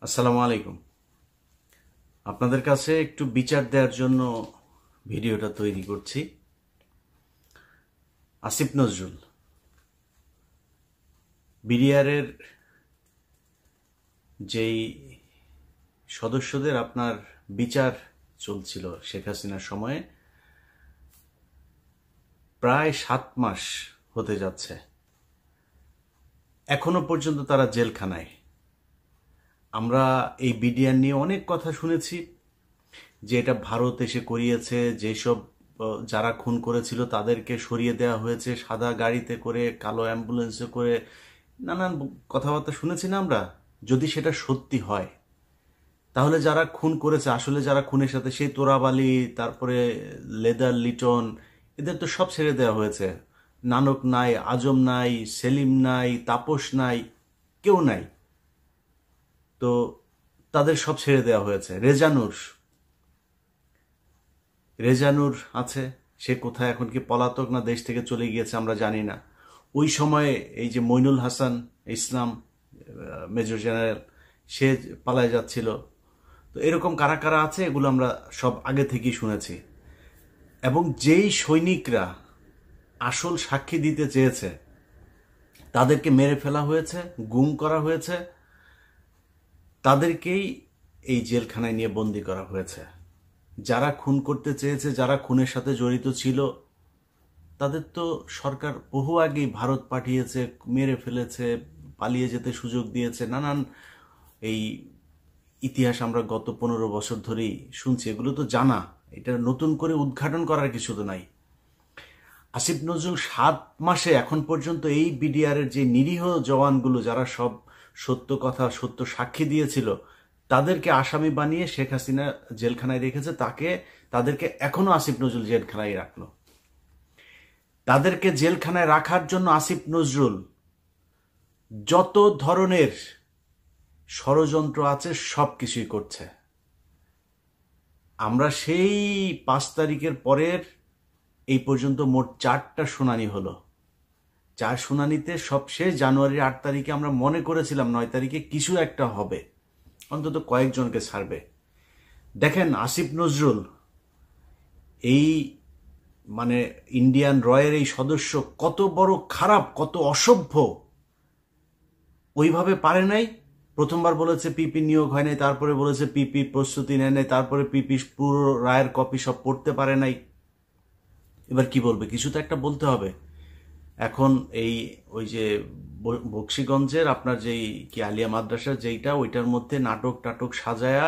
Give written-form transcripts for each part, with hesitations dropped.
আসসালামু আলাইকুম। আপনাদের কাছে একটু বিচার দেওয়ার জন্য ভিডিওটা তৈরি করছি। আসিফ নজরুল বিডিআরের যেই সদস্যদের আপনার বিচার চলছিল শেখ হাসিনার সময়ে, প্রায় 7 মাস হতে যাচ্ছে, এখনো পর্যন্ত তারা জেলখানায়। আমরা এই বিডিআর নিয়ে অনেক কথা শুনেছি যে এটা ভারত এসে করিয়েছে, যেসব যারা খুন করেছিল তাদেরকে সরিয়ে দেওয়া হয়েছে সাদা গাড়িতে করে, কালো অ্যাম্বুলেন্সে করে, নানান কথাবার্তা শুনেছি না আমরা। যদি সেটা সত্যি হয় তাহলে যারা খুন করেছে, আসলে যারা খুনের সাথে, সেই তোরাবালি, তারপরে লেদার লিটন, এদের তো সব ছেড়ে দেওয়া হয়েছে। নানক নাই, আজম নাই, সেলিম নাই, তাপস নাই, কেউ নাই। তো তাদের সব ছেড়ে দেওয়া হয়েছে। রেজানুর আছে, সে কোথায় এখন? কি পলাতক না দেশ থেকে চলে গিয়েছে আমরা জানি না। ওই সময়ে এই যে মইনুল হাসান ইসলাম, মেজর জেনারেল, সে পালায় যাচ্ছিল। তো এরকম কারা কারা আছে এগুলো আমরা সব আগে থেকেই শুনেছি। এবং যেই সৈনিকরা আসল সাক্ষী দিতে চেয়েছে তাদেরকে মেরে ফেলা হয়েছে, গুম করা হয়েছে, তাদেরকেই এই জেলখানায় নিয়ে বন্দি করা হয়েছে। যারা খুন করতে চেয়েছে, যারা খুনের সাথে জড়িত ছিল, তাদের তো সরকার বহু আগেই ভারত পাঠিয়েছে, মেরে ফেলেছে, পালিয়ে যেতে সুযোগ দিয়েছে। নানান এই ইতিহাস আমরা গত 15 বছর ধরেই শুনছি, এগুলো তো জানা, এটা নতুন করে উদ্ঘাটন করার কিছু তো নাই। আসিফ নজরুল 7 মাসে এখন পর্যন্ত এই বিডিআরের যে নিরীহ জওয়ানগুলো, যারা সব সত্য কথা, সত্য সাক্ষী দিয়েছিল, তাদেরকে আসামি বানিয়ে শেখ হাসিনা জেলখানায় রেখেছে। তাদেরকে এখনো আসিফ নজরুল জেলখানায় রাখলো। তাদেরকে জেলখানায় রাখার জন্য আসিফ নজরুল যত ধরনের ষড়যন্ত্র আছে সব কিছুই করছে। আমরা সেই 5 তারিখের পরের এই পর্যন্ত মোট 4টা শুনানি হলো। 4 শুনানিতে সবশেষ জানুয়ারির 8 তারিখে আমরা মনে করেছিলাম 9 তারিখে কিছু একটা হবে, অন্তত কয়েকজনকে ছাড়বে। দেখেন আসিফ নজরুল এই মানে ইন্ডিয়ান রয়ের এই সদস্য কত বড় খারাপ, কত অসভ্য। ওইভাবে পারে নাই। প্রথমবার বলেছে পিপি নিয়োগ হয় নাই, তারপরে বলেছে পিপি প্রস্তুতি নেয় নাই, তারপরে পিপি পুরো রায়ের কপি সব পড়তে পারে নাই। এবার কি বলবে? কিছু তো একটা বলতে হবে। এখন ওই যে বক্সিগঞ্জের আপনার যেই কি আলিয়া মাদ্রাসা যেইটা, ওইটার মধ্যে নাটক টাটক সাজায়া,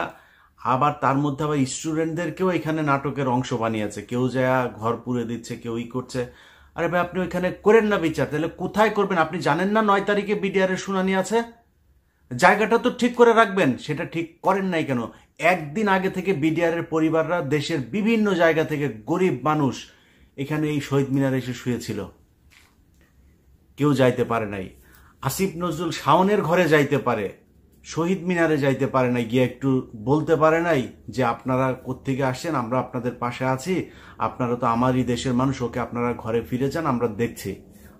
আবার তার মধ্যে আবার স্টুডেন্টদেরকেও এখানে নাটকের অংশ বানিয়েছে। কেউ যায় ঘর পুড়ে দিচ্ছে, কেউ করছে। আরে ভাই, আপনি ওইখানে করেন না বিচার, তাহলে কোথায় করবেন? আপনি জানেন না 9 তারিখে বিডিআর এর শুনানি আছে? জায়গাটা তো ঠিক করে রাখবেন, সেটা ঠিক করেন নাই কেন? একদিন আগে থেকে বিডিআর এর পরিবাররা দেশের বিভিন্ন জায়গা থেকে, গরিব মানুষ এখানে এই শহীদ মিনারে এসে শুয়েছিল, কেউ যাইতে পারে নাই। আসিফ নজরুল শাওনের ঘরে যাইতে পারে, শহীদ মিনারে যাইতে পারে নাই, গিয়ে একটু বলতে পারে নাই যে আপনারা কোত্থেকে আসছেন, আমরা আপনাদের পাশে আছি, আপনারা তো আমারই দেশের মানুষ, ওকে আপনারা ঘরে ফিরে যান, আমরা দেখছি।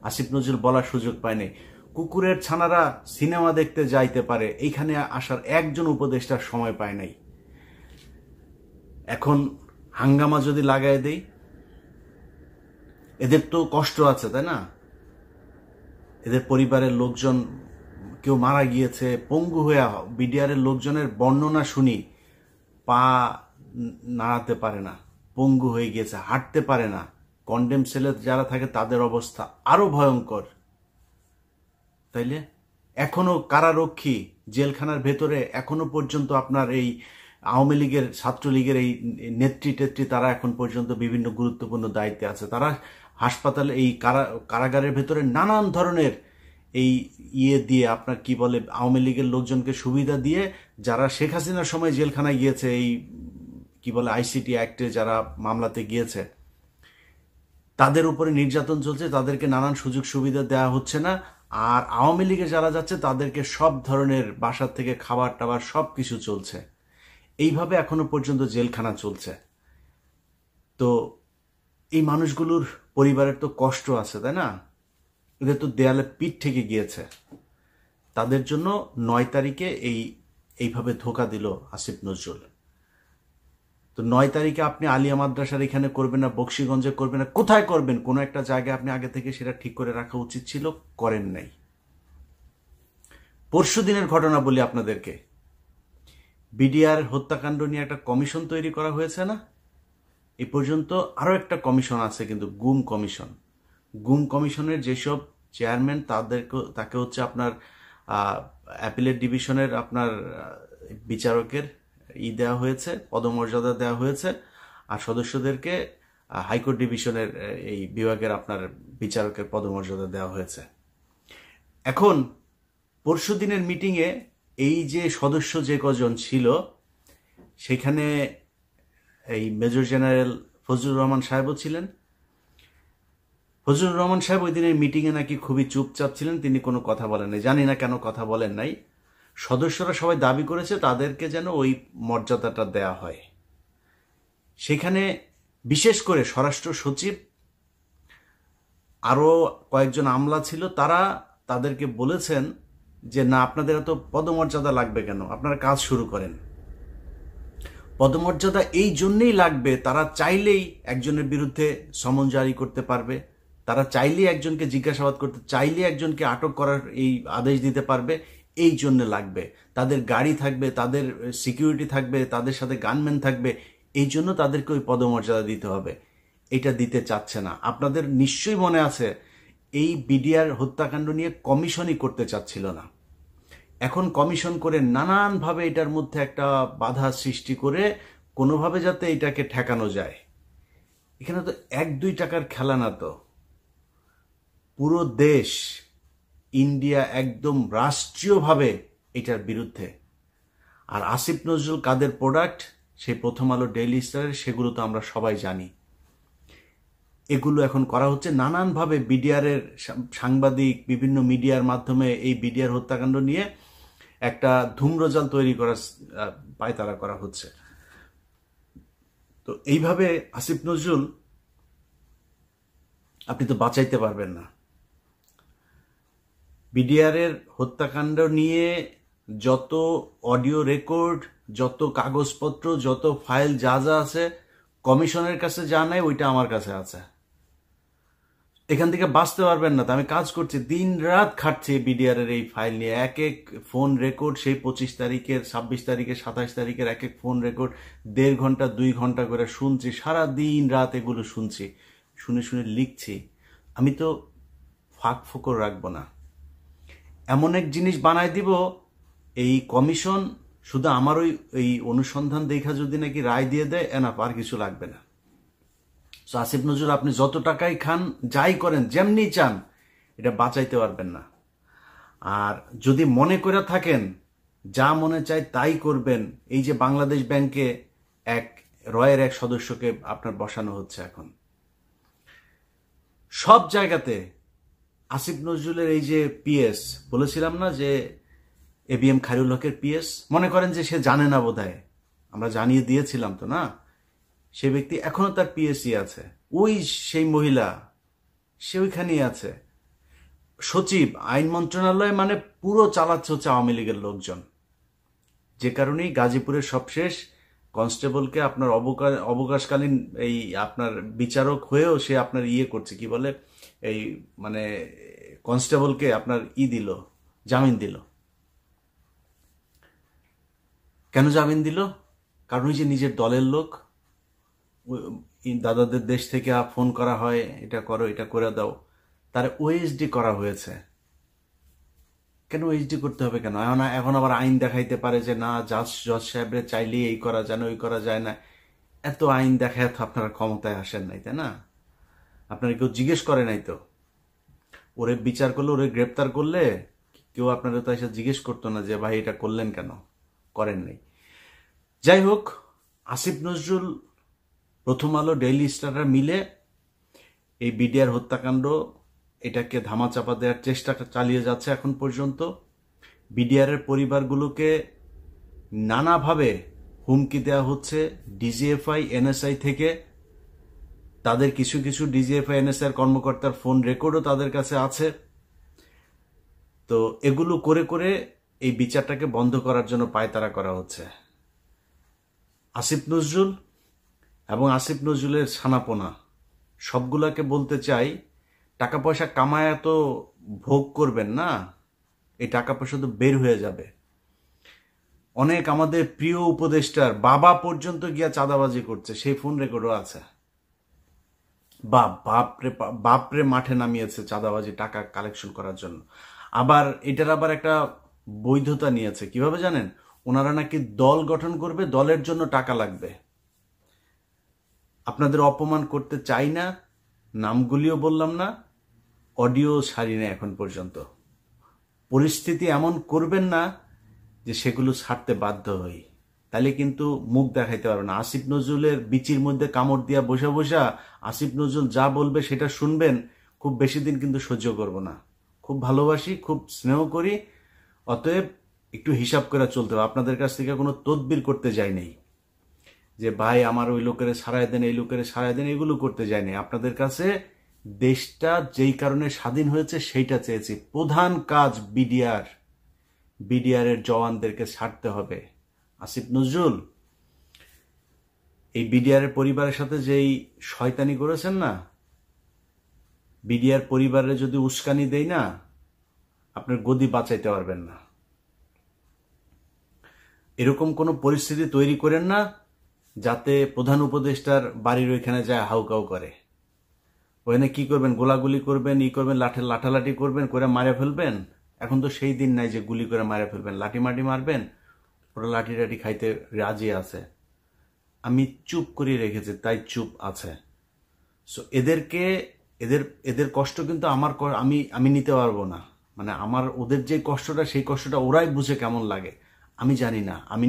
আসিফ নজরুল বলার সুযোগ পায় নাই। কুকুরের ছানারা সিনেমা দেখতে যাইতে পারে, এইখানে আসার একজন উপদেষ্টার সময় পায় নাই। এখন হাঙ্গামা যদি লাগাই দেই, এদের তো কষ্ট আছে, তাই না? এদের পরিবারের লোকজন, কেউ মারা গিয়েছে, পঙ্গু হয়ে। বিডিআরের লোকজনের বর্ণনা শুনি, পা নাড়াতে পারে না, পঙ্গু হয়ে গিয়েছে, হাঁটতে পারে না। কন্ডেম সেলে যারা থাকে তাদের অবস্থা আরো ভয়ঙ্কর। তাইলে এখনো কারারক্ষী জেলখানার ভেতরে, এখনো পর্যন্ত আপনার এই আওয়ামী লীগের, ছাত্রলীগের এই নেত্রী তারা এখন পর্যন্ত বিভিন্ন গুরুত্বপূর্ণ দায়িত্বে আছে। তারা হাসপাতালে, এই কারাগারের ভেতরে নানান ধরনের এই দিয়ে, আপনার কি বলে, আওয়ামী লীগের লোকজনকে সুবিধা দিয়ে, যারা শেখ হাসিনার সময় জেলখানায় গিয়েছে, এই কি বলে আইসিটি অ্যাক্টে যারা মামলাতে গিয়েছে, তাদের উপরে নির্যাতন চলছে, তাদেরকে নানান সুযোগ সুবিধা দেওয়া হচ্ছে না। আর আওয়ামী লীগে যারা যাচ্ছে তাদেরকে সব ধরনের বাসার থেকে খাবার টাবার সব কিছু চলছে। এইভাবে এখনো পর্যন্ত জেলখানা চলছে। তো এই মানুষগুলোর পরিবারের তো কষ্ট আছে, তাই না? এদের তো দেয়ালে পিঠ থেকে গিয়েছে। তাদের জন্য 9 তারিখে এই এইভাবে ধোকা দিল আসিফ নজরুল। তো 9 তারিখে আপনি আলিয়া মাদ্রাসার এখানে করবেন না, বক্সিগঞ্জে করবেন না, কোথায় করবেন? কোনো একটা জায়গায় আপনি আগে থেকে সেটা ঠিক করে রাখা উচিত ছিল, করেন নাই। পরশু দিনের ঘটনা বলি আপনাদেরকে, বিডিআর হত্যাকাণ্ড নিয়ে একটা কমিশন তৈরি করা হয়েছে না? এই পর্যন্ত আরও একটা কমিশন আছে, কিন্তু গুম কমিশন। গুম কমিশনের যেসব চেয়ারম্যান তাকে হচ্ছে আপনার অ্যাপিলেট ডিভিশনের আপনার বিচারকের দেওয়া হয়েছে, পদমর্যাদা দেওয়া হয়েছে, আর সদস্যদেরকে হাইকোর্ট ডিভিশনের এই বিভাগের আপনার বিচারকের পদমর্যাদা দেওয়া হয়েছে। এখন পরশু দিনের মিটিংয়ে এই যে সদস্য যে কজন ছিল, সেখানে এই মেজর জেনারেল ফজলুর রহমান সাহেবও ছিলেন। ফজলুর রহমান সাহেব ওই দিনের মিটিংয়ে নাকি খুবই চুপচাপ ছিলেন, তিনি কোনো কথা বলেন নাই। জানি না কেন কথা বলেন নাই। সদস্যরা সবাই দাবি করেছে তাদেরকে যেন ওই মর্যাদাটা দেয়া হয়। সেখানে বিশেষ করে স্বরাষ্ট্র সচিব, আরও কয়েকজন আমলা ছিল, তারা তাদেরকে বলেছেন যে না, আপনাদের এত পদমর্যাদা লাগবে কেন, আপনারা কাজ শুরু করেন। পদমর্যাদা এই জন্যেই লাগবে, তারা চাইলেই একজনের বিরুদ্ধে সমন জারি করতে পারবে, তারা চাইলেই একজনকে জিজ্ঞাসাবাদ করতে, চাইলেই একজনকে আটক করার এই আদেশ দিতে পারবে, এই জন্য লাগবে। তাদের গাড়ি থাকবে, তাদের সিকিউরিটি থাকবে, তাদের সাথে গানম্যান থাকবে, এই জন্য তাদেরকে ওই পদমর্যাদা দিতে হবে। এটা দিতে চাচ্ছে না। আপনাদের নিশ্চয়ই মনে আছে, এই বিডিআর হত্যাকাণ্ড নিয়ে কমিশনই করতে চাচ্ছিল না। এখন কমিশন করে নানানভাবে এটার মধ্যে একটা বাধা সৃষ্টি করে কোনোভাবে যাতে এটাকে ঠেকানো যায়। এখানে তো 1-2 টাকার খেলা না, তো পুরো দেশ, ইন্ডিয়া একদম রাষ্ট্রীয়ভাবে এটার বিরুদ্ধে। আর আসিফ নজরুল কাদের প্রোডাক্ট, সেই প্রথম আলো, ডেইলি স্টারের, সেগুলো তো আমরা সবাই জানি। এগুলো এখন করা হচ্ছে নানানভাবে। বিডিআরের সাংবাদিক বিভিন্ন মিডিয়ার মাধ্যমে এই বিডিআর হত্যাকাণ্ড নিয়ে একটা ধূম্রজাল তৈরি করার পায়তারা করা হচ্ছে। তো এইভাবে আসিফ নজরুল আপনি তো বাঁচাইতে পারবেন না। বিডিআরের হত্যাকাণ্ড নিয়ে যত অডিও রেকর্ড, যত কাগজপত্র, যত ফাইল যা যা আছে, কমিশনের কাছে যা নাই ওইটা আমার কাছে আছে। এখান থেকে বাঁচতে পারবেন না। তো আমি কাজ করছি, দিন রাত খাটছি বিডিআর এর এই ফাইল নিয়ে। এক এক ফোন রেকর্ড, সেই 25 তারিখের, 26 তারিখের, 27 তারিখের এক এক ফোন রেকর্ড 1.5 ঘন্টা 2 ঘন্টা করে শুনছি, সারা দিন রাত এগুলো শুনছি, শুনে শুনে লিখছি। আমি তো ফাঁক ফোকর রাখবো না। এমন এক জিনিস বানায় দিব, এই কমিশন শুধু আমার ওই অনুসন্ধান দেখা যদি নাকি রায় দিয়ে দেয়, এনাফ, আর কিছু লাগবে না। তো আসিফ নজরুল আপনি যত টাকাই খান, যাই করেন, যেমনি চান, এটা বাঁচাইতে পারবেন না। আর যদি মনে করে থাকেন যা মনে চায় তাই করবেন, এই যে বাংলাদেশ ব্যাংকে রয়ের এক সদস্যকে আপনার বসানো হচ্ছে, এখন সব জায়গাতে আসিফ নজরুলের এই যে পিএস, বলেছিলাম না যে এবিএম খায়রুল হকের পিএস, মনে করেন যে সে জানে না বোধহয়, আমরা জানিয়ে দিয়েছিলাম তো না, সে ব্যক্তি এখনো তার পিএসসি আছে, ওই সেই মহিলা, সে ওইখানেই আছে। সচিব, আইন মন্ত্রণালয়, মানে পুরো চালাচ্ছে হচ্ছে আওয়ামী লীগের লোকজন। যে কারণেই গাজীপুরের সবশেষ কনস্টেবলকে আপনার অবকাশকালীন এই আপনার বিচারক হয়েও সে আপনার করছে, কি বলে, এই মানে কনস্টেবলকে আপনার দিল, জামিন দিল। কেন জামিন দিল? কারণ ওই যে নিজের দলের লোক, দাদাদের দেশ থেকে ফোন করা হয়, এটা করো, এটা করে দাও, তার ওএসডি করা হয়েছে। কেন ওএসডি করতে হবে কেন? এখন আবার আইন দেখাইতে পারে যে না, জজ সাহেবরে চাইলে এই করা যায় না, ওই করা যায় না। এত আইন দেখায় তো আপনারা ক্ষমতায় আসেন নাই, তাই না? আপনারা কেউ জিজ্ঞেস করে নাই তো। ওরে বিচার করলে, ওরে গ্রেপ্তার করলে কেউ আপনারা তো এসে জিজ্ঞেস করতো না যে ভাই এটা করলেন কেন, করেন নাই। যাই হোক, আসিফ নজরুল, প্রথম আলো, ডেইলি স্টাররা মিলে এই বিডিআর হত্যাকাণ্ড এটাকে ধামাচাপা দেওয়ার চেষ্টা চালিয়ে যাচ্ছে এখন পর্যন্ত। বিডিআরের পরিবারগুলোকে নানাভাবে হুমকি দেওয়া হচ্ছে ডিজিএফআই, এনএসআই থেকে। তাদের কিছু কিছু ডিজিএফআই, এনএসআই কর্মকর্তার ফোন রেকর্ডও তাদের কাছে আছে। তো এগুলো করে করে এই বিচারটাকে বন্ধ করার জন্য পায়তারা করা হচ্ছে। আসিফ নজরুল এবং আসিফ নজরুলের ছানাপোনা সবগুলাকে বলতে চাই, টাকা পয়সা কামায় তো ভোগ করবেন না, এই টাকা পয়সা তো বের হয়ে যাবে। অনেক আমাদের প্রিয় উপদেষ্টার বাবা পর্যন্ত গিয়া চাঁদাবাজি করছে, সেই ফোন রেকর্ডও আছে। বাপরে মাঠে নামিয়েছে চাঁদাবাজি টাকা কালেকশন করার জন্য। আবার এটার আবার একটা বৈধতা নিয়েছে, কিভাবে জানেন? ওনারা নাকি দল গঠন করবে, দলের জন্য টাকা লাগবে। আপনাদের অপমান করতে চাই না, নামগুলিও বললাম না, অডিও ছাড়ি না এখন পর্যন্ত। পরিস্থিতি এমন করবেন না যে সেগুলো ছাড়তে বাধ্য হই, তাহলে কিন্তু মুখ দেখাইতে পারবে না। আসিফ নজরুলের বিচির মধ্যে কামড় দিয়া বসা বসা আসিফ নজরুল যা বলবে সেটা শুনবেন, খুব বেশি দিন কিন্তু সহ্য করব না। খুব ভালোবাসি, খুব স্নেহ করি, অতএব একটু হিসাব করে চলতে হবে। আপনাদের কাছ থেকে কোনো তদবির করতে যাই নেই যে ভাই আমার ওই লোকের সারাই দেন, এই লোকের সারাই দেন, এগুলো করতে যাই নেই। আপনাদের কাছে দেশটা যেই কারণে স্বাধীন হয়েছে সেইটা চেয়েছি। প্রধান কাজ বিডিআর এর জওয়ানদেরকে ছাড়তে হবে। আসিফ নজরুল এই বিডিআর এর পরিবারের সাথে যেই শয়তানি করেছেন না, বিডিআর পরিবারে যদি উস্কানি দেই না, আপনার গদি বাঁচাইতে পারবেন না। এরকম কোনো পরিস্থিতি তৈরি করেন না যাতে প্রধান উপদেষ্টার বাড়ির ওইখানে যায় হাউকাউ করে। ওখানে কি করবেন? গোলাগুলি করবেন, করবেন, লাঠালাঠি করবেন, করে মারে ফেলবেন। এখন তো সেই দিন নাই যে গুলি করে মারে ফেলবেন, লাঠি মাটি মারবেন, ওরা লাঠি টাঠি খাইতে রাজি আছে। আমি চুপ করিয়ে রেখেছি, তাই চুপ আছে। সো এদের কষ্ট কিন্তু আমি নিতে পারবো না। মানে ওদের যে কষ্টটা, সেই কষ্টটা ওরাই বুঝে কেমন লাগে আমি জানি না, আমি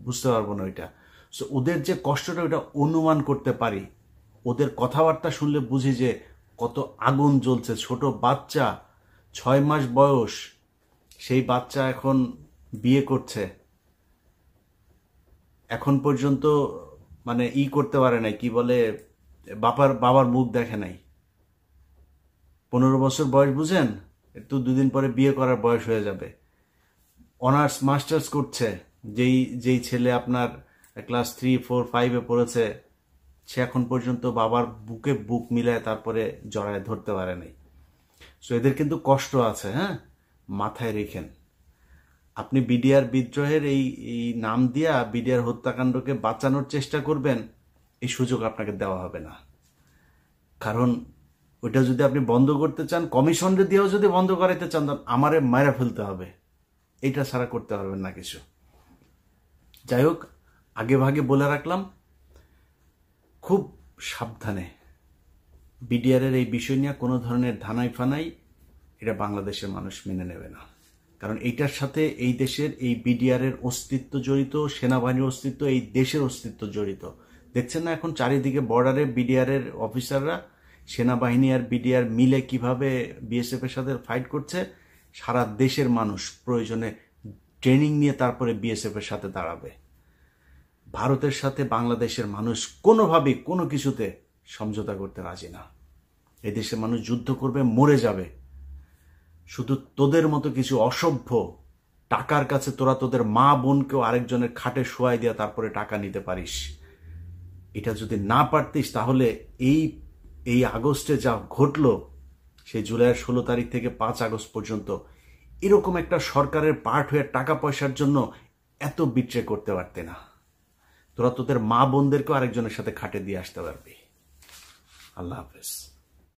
বুঝতে পারবো না ওইটা। সো ওদের যে কষ্টটা ওইটা অনুমান করতে পারি। ওদের কথাবার্তা শুনলে বুঝি যে কত আগুন জ্বলছে। ছোট বাচ্চা, 6 মাস বয়স, সেই বাচ্চা এখন বিয়ে করছে, এখন পর্যন্ত মানে করতে পারে নাই, কি বলে, বাবার মুখ দেখে নাই। 15 বছর বয়স, বুঝেন? একটু 2 দিন পরে বিয়ে করার বয়স হয়ে যাবে। অনার্স মাস্টার্স করছে, যেই ছেলে আপনার ক্লাস 3, 4, 5-এ পড়েছে, সে এখন পর্যন্ত বাবার বুকে বুক মিলায় তারপরে জড়ায় ধরতে পারে নাই। সো এদের কিন্তু কষ্ট আছে, হ্যাঁ, মাথায় রেখেন। আপনি বিডিআর বিদ্রোহের এই নাম দিয়া বিডিআর হত্যাকাণ্ডকে বাঁচানোর চেষ্টা করবেন, এই সুযোগ আপনাকে দেওয়া হবে না। কারণ ওইটা যদি আপনি বন্ধ করতে চান, কমিশনরে দিয়েও যদি বন্ধ করাইতে চান, আমারে মারা ফেলতে হবে। এইটা ছাড়া করতে পারবেন না কিছু। যাই হোক, আগে ভাগে বলে রাখলাম, খুব সাবধানে। বিডিআর এর এই বিষয় নিয়ে কোনো ধরনের ধানাই ফানাই এটা বাংলাদেশের মানুষ মেনে নেবে না। কারণ এইটার সাথে এই দেশের এই বিডিআর এর অস্তিত্ব জড়িত, সেনাবাহিনীর অস্তিত্ব, এই দেশের অস্তিত্ব জড়িত। দেখছেন না এখন চারিদিকে বর্ডারে বিডিআর এর অফিসাররা, সেনাবাহিনী আর বিডিআর মিলে কিভাবে বিএসএফ এর সাথে ফাইট করছে। সারা দেশের মানুষ প্রয়োজনে ট্রেনিং নিয়ে তারপরে বিএসএফ এর সাথে দাঁড়াবে। ভারতের সাথে বাংলাদেশের মানুষ কোনোভাবেই কোনো কিছুতে সমঝোতা করতে রাজি না। এই দেশের মানুষ যুদ্ধ করবে, মরে যাবে। শুধু তোদের মতো কিছু অসভ্য টাকার কাছে তোরা তোদের মা বোনকেও আরেকজনের খাটে শোয়াই দিয়া তারপরে টাকা নিতে পারিস। এটা যদি না পারতিস তাহলে এই আগস্টে যা ঘটলো, সেই জুলাইয়ের 16 তারিখ থেকে 5 আগস্ট পর্যন্ত, এরকম একটা সরকারের পার্ট হয়ে টাকা পয়সার জন্য এত বিট্রে করতে পারতে না। তোরা তোদের মা বোনদেরকেও আরেকজনের সাথে খাটে দিয়ে আসতে পারবি। আল্লাহ হাফেজ।